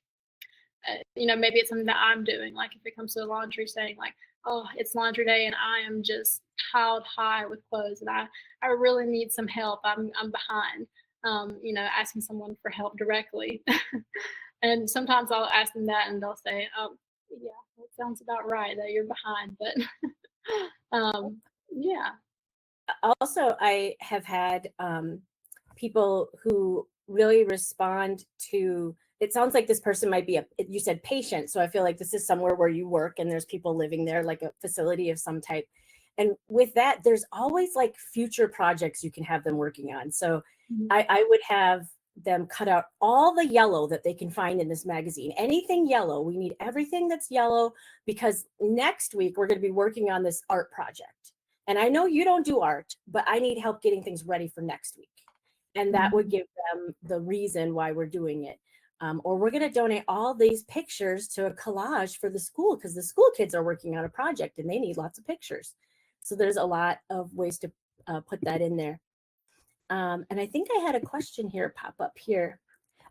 maybe it's something that I'm doing, like if it comes to the laundry, saying like, oh, it's laundry day and I am just piled high with clothes and I really need some help. I'm behind, asking someone for help directly. And sometimes I'll ask them that and they'll say, oh, yeah, that sounds about right that you're behind. But yeah. Also, I have had people who really respond to, it sounds like this person might be you said patient. So I feel like this is somewhere where you work and there's people living there, like a facility of some type. And with that, there's always like future projects you can have them working on. So I would have them cut out all the yellow that they can find in this magazine. Anything yellow, we need everything that's yellow, because next week we're going to be working on this art project. And I know you don't do art, but I need help getting things ready for next week. And that would give them the reason why we're doing it. Or we're going to donate all these pictures to a collage for the school, because the school kids are working on a project and they need lots of pictures. So there's a lot of ways to put that in there. And I think I had a question here pop up here.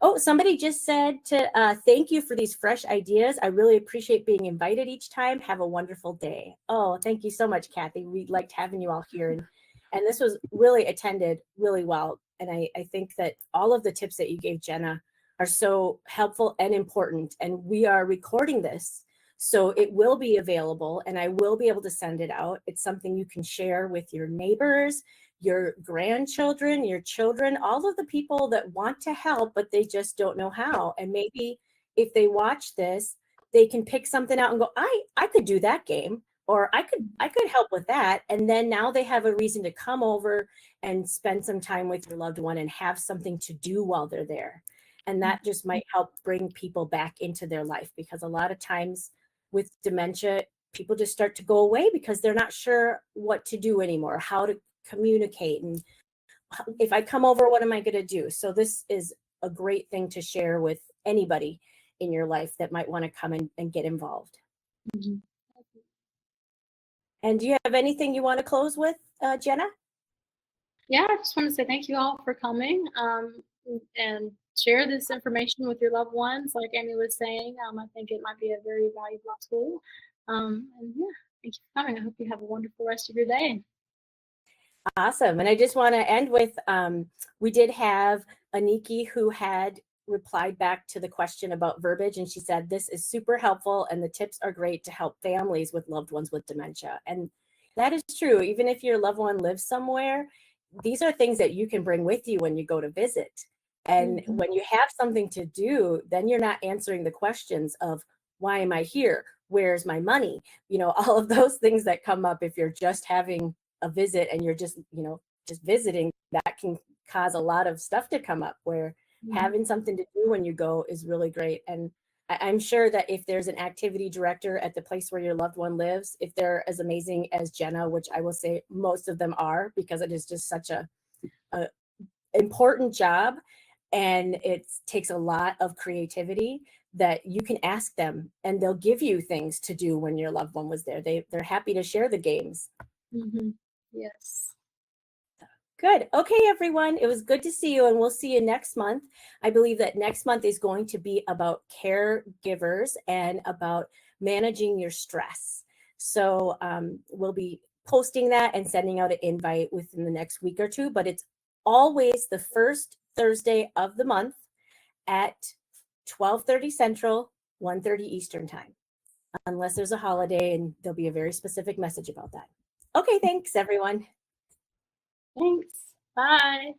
Oh, somebody just said to thank you for these fresh ideas. I really appreciate being invited each time. Have a wonderful day. Oh, thank you so much, Kathy. We liked having you all here. And this was really attended really well. And I think that all of the tips that you gave, Jenna, are so helpful and important. And we are recording this, so it will be available and I will be able to send it out. It's something you can share with your neighbors, your grandchildren, your children, all of the people that want to help, but they just don't know how. And maybe if they watch this, they can pick something out and go, I could do that game, or I could help with that. And then now they have a reason to come over and spend some time with your loved one and have something to do while they're there. And that just might help bring people back into their life, because a lot of times with dementia, people just start to go away because they're not sure what to do anymore, how to communicate, and if I come over, what am I going to do? So this is a great thing to share with anybody in your life that might want to come and get involved. Mm-hmm. And do you have anything you want to close with, Jenna? Yeah, I just want to say thank you all for coming, and share this information with your loved ones. Like Amy was saying, I think it might be a very valuable tool. And yeah, thank you for coming. I hope you have a wonderful rest of your day. Awesome. And I just want to end with, we did have Aniki who had replied back to the question about verbiage, and she said, this is super helpful and the tips are great to help families with loved ones with dementia. And that is true. Even if your loved one lives somewhere, these are things that you can bring with you when you go to visit. And when you have something to do, then you're not answering the questions of, why am I here? Where's my money? You know, all of those things that come up if you're just having a visit and you're just, just visiting, that can cause a lot of stuff to come up, where having something to do when you go is really great. And I'm sure that if there's an activity director at the place where your loved one lives, if they're as amazing as Jenna, which I will say most of them are, because it is just such a important job and it takes a lot of creativity, that you can ask them and they'll give you things to do when your loved one was there. They're happy to share the games. Yes. Good. Okay, everyone. It was good to see you, and we'll see you next month. I believe that next month is going to be about caregivers and about managing your stress. So we'll be posting that and sending out an invite within the next week or two, but it's always the first Thursday of the month at 12:30 Central, 1:30 Eastern time, unless there's a holiday, and there'll be a very specific message about that. Okay, thanks, everyone. Thanks. Bye.